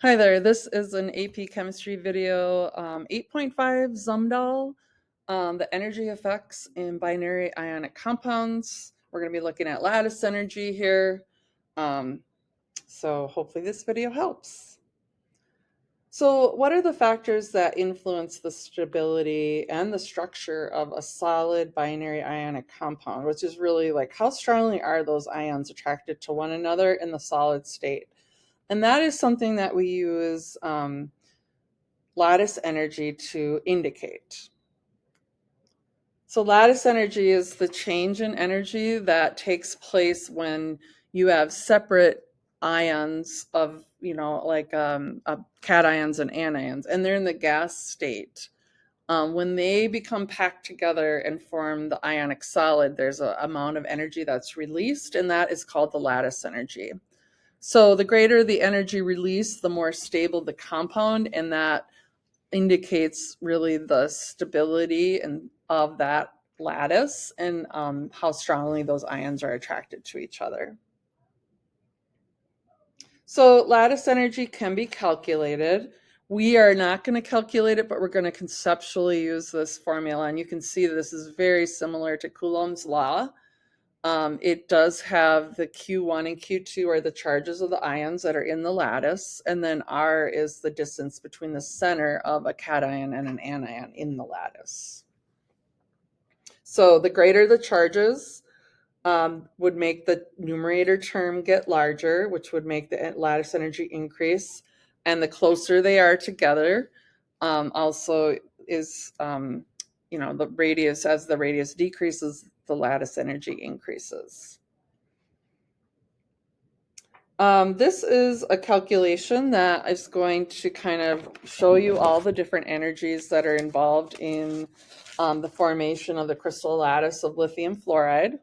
Hi there, this is an AP chemistry video, 8.5 Zumdahl, the energy effects in binary ionic compounds. We're going to be looking at lattice energy here. So hopefully this video helps. So what are the factors that influence the stability and the structure of a solid binary ionic compound, which is really like how strongly are those ions attracted to one another in the solid state? And that is something that we use lattice energy to indicate. So lattice energy is the change in energy that takes place when you have separate ions of, like cations and anions, and they're in the gas state. When they become packed together and form the ionic solid, there's an amount of energy that's released, and that is called the lattice energy. So the greater the energy release, the more stable the compound, and that indicates really the stability of that lattice and how strongly those ions are attracted to each other. So lattice energy can be calculated. We are not going to calculate it, but we're going to conceptually use this formula. And you can see this is very similar to Coulomb's law. It does have the Q1 and Q2 are the charges of the ions that are in the lattice, and then R is the distance between the center of a cation and an anion in the lattice. So the greater the charges would make the numerator term get larger, which would make the lattice energy increase, and the closer they are together also is, the radius, as the radius decreases, the lattice energy increases. This is a calculation that is going to kind of show you all the different energies that are involved in the formation of the crystal lattice of lithium fluoride.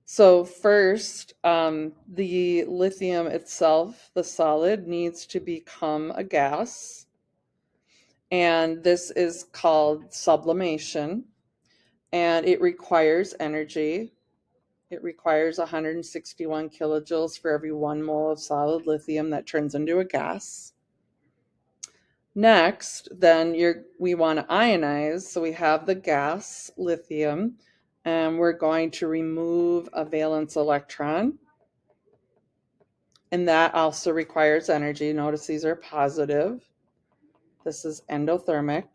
So first, the lithium itself, the solid, needs to become a gas. And this is called sublimation. And it requires energy. It requires 161 kilojoules for every 1 mole of solid lithium that turns into a gas. Next, then we want to ionize. So we have the gas lithium, and we're going to remove a valence electron. And that also requires energy. Notice these are positive. This is endothermic.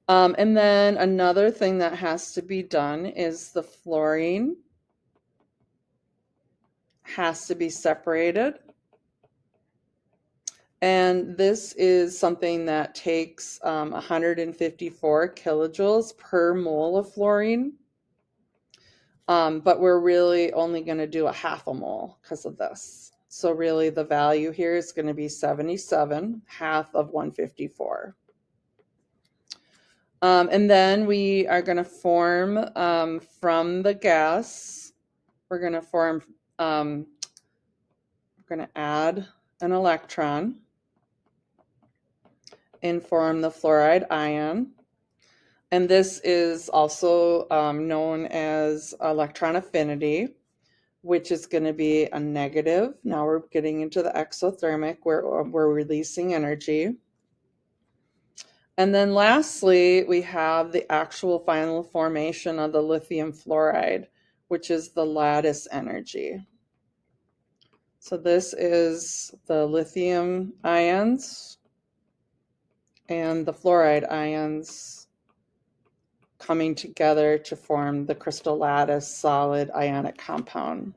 And then another thing that has to be done is the fluorine has to be separated. And this is something that takes 154 kilojoules per mole of fluorine. But we're really only going to do a half a mole because of this. So really the value here is going to be 77, half of 154. And then we are going to form from the gas, we're going to add an electron and form the fluoride ion. And this is also known as electron affinity, which is going to be a negative. Now we're getting into the exothermic where we're releasing energy. And then lastly, we have the actual final formation of the lithium fluoride, which is the lattice energy. So this is the lithium ions and the fluoride ions coming together to form the crystal lattice solid ionic compound.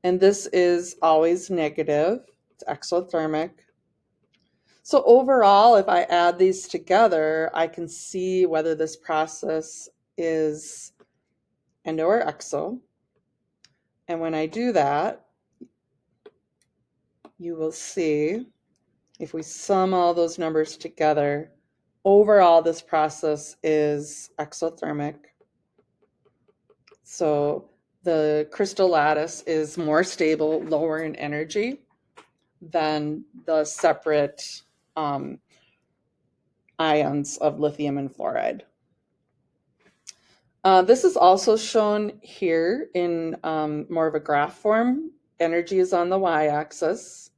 And this is always negative. It's exothermic. So overall, if I add these together, I can see whether this process is endo or exo. And when I do that, you will see if we sum all those numbers together, overall this process is exothermic. So the crystal lattice is more stable, lower in energy than the separate ions of lithium and fluoride. This is also shown here in more of a graph form. energy is on the y-axis.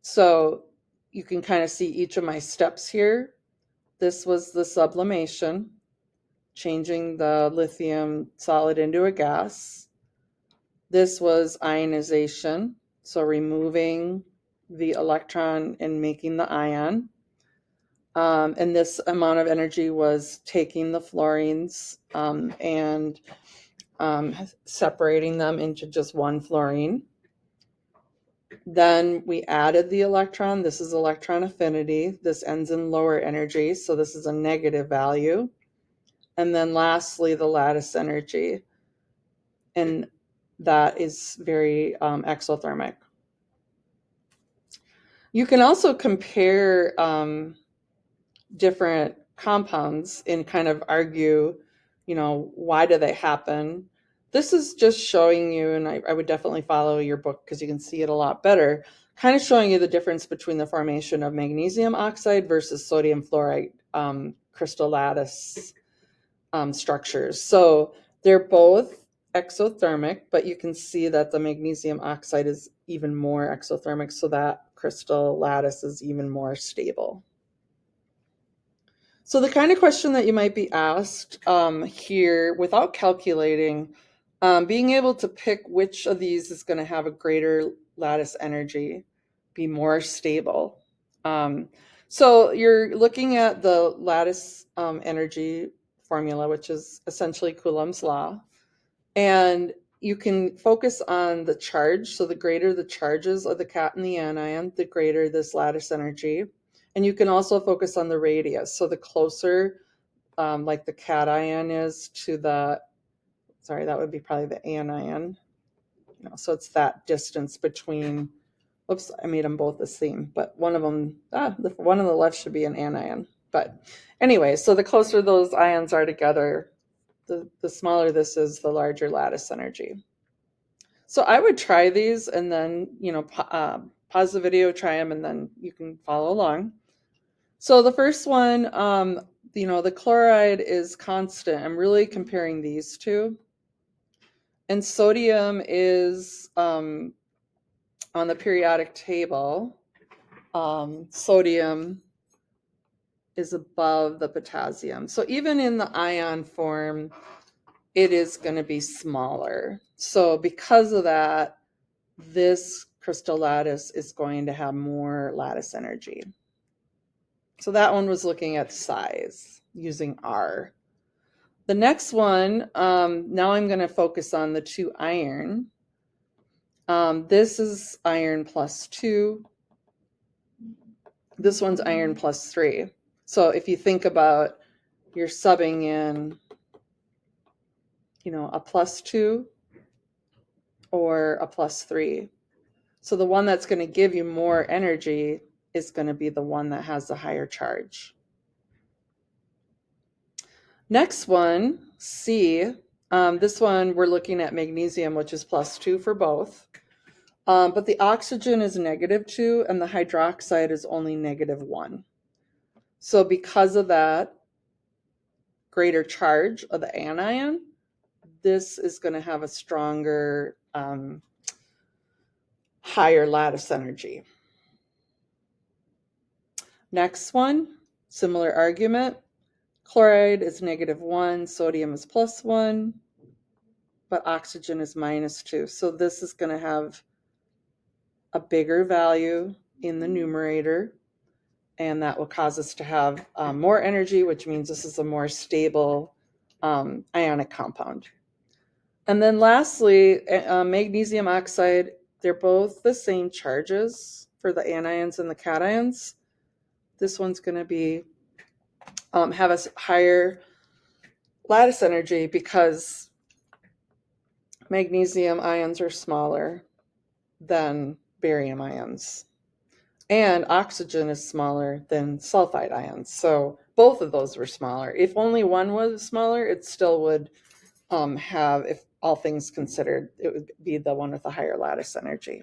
So you can kind of see each of my steps here. This was the sublimation, changing the lithium solid into a gas. This was ionization, so removing the electron and making the ion. And this amount of energy was taking the fluorines and separating them into just one fluorine. Then we added the electron. This is electron affinity. This ends in lower energy, so this is a negative value. And then lastly, the lattice energy, and that is very exothermic. You can also compare different compounds and kind of argue, why do they happen? This is just showing you, and I would definitely follow your book because you can see it a lot better, kind of showing you the difference between the formation of magnesium oxide versus sodium fluoride crystal lattice structures. So they're both exothermic, but you can see that the magnesium oxide is even more exothermic, so that crystal lattice is even more stable. So the kind of question that you might be asked here without calculating, being able to pick which of these is going to have a greater lattice energy, be more stable. So you're looking at the lattice energy formula, which is essentially Coulomb's law. And you can focus on the charge. So the greater the charges of the cation and the anion, the greater this lattice energy. And you can also focus on the radius. So the closer, like the cation is to the, that would be probably the anion. So it's that distance between, oops, I made them both the same, but one of them, the one on the left should be an anion. But anyway, so the closer those ions are together, the smaller this is, the larger lattice energy. So I would try these and then, pause the video, try them, and then you can follow along. So the first one, the chloride is constant. I'm really comparing these two. And sodium is on the periodic table. Sodium is above the potassium. So even in the ion form, it is going to be smaller. So because of that, this crystal lattice is going to have more lattice energy. So that one was looking at size using R. The next one, now I'm going to focus on the 2 iron. This is iron plus 2. This one's iron plus 3. So if you think about, you're subbing in, a plus 2 or a plus 3. So the one that's going to give you more energy is going to be the one that has the higher charge. Next one, C. This one we're looking at magnesium, which is plus 2 for both. But the oxygen is -2 and the hydroxide is only -1. So because of that greater charge of the anion, this is going to have a stronger, higher lattice energy. Next one, similar argument. Chloride is -1, sodium is +1, but oxygen is -2. So this is going to have a bigger value in the numerator, and that will cause us to have more energy, which means this is a more stable ionic compound. And then lastly, magnesium oxide, they're both the same charges for the anions and the cations. This one's going to be have a higher lattice energy because magnesium ions are smaller than barium ions, and oxygen is smaller than sulfide ions. So both of those were smaller. If only one was smaller, it still would have, if all things considered, it would be the one with the higher lattice energy.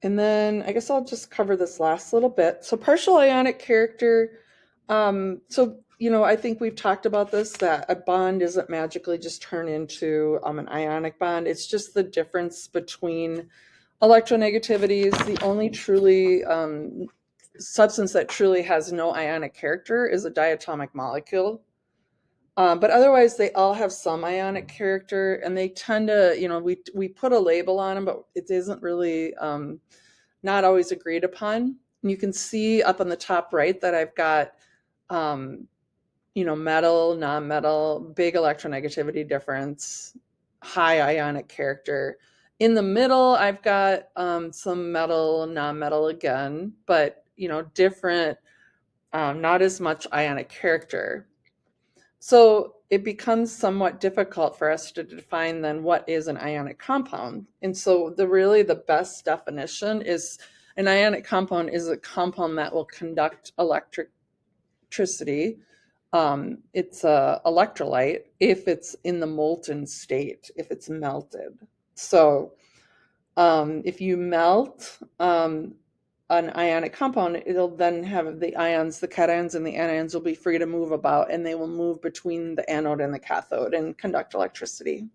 And then I guess I'll just cover this last little bit. So partial ionic character, So, I think we've talked about this, that a bond isn't magically just turn into an ionic bond. It's just the difference between electronegativities. The only truly substance that truly has no ionic character is a diatomic molecule. But otherwise, they all have some ionic character, and they tend to, we put a label on them, but it isn't really not always agreed upon. And you can see up on the top right that I've got, um, metal, non-metal, big electronegativity difference, high ionic character. In the middle, I've got some metal, non-metal again, but different, not as much ionic character. So it becomes somewhat difficult for us to define then what is an ionic compound. And so the best definition is an ionic compound is a compound that will conduct electricity. It's a electrolyte if it's in the molten state, if it's melted. So if you melt an ionic compound, it'll then have the ions, the cations and the anions will be free to move about, and they will move between the anode and the cathode and conduct electricity.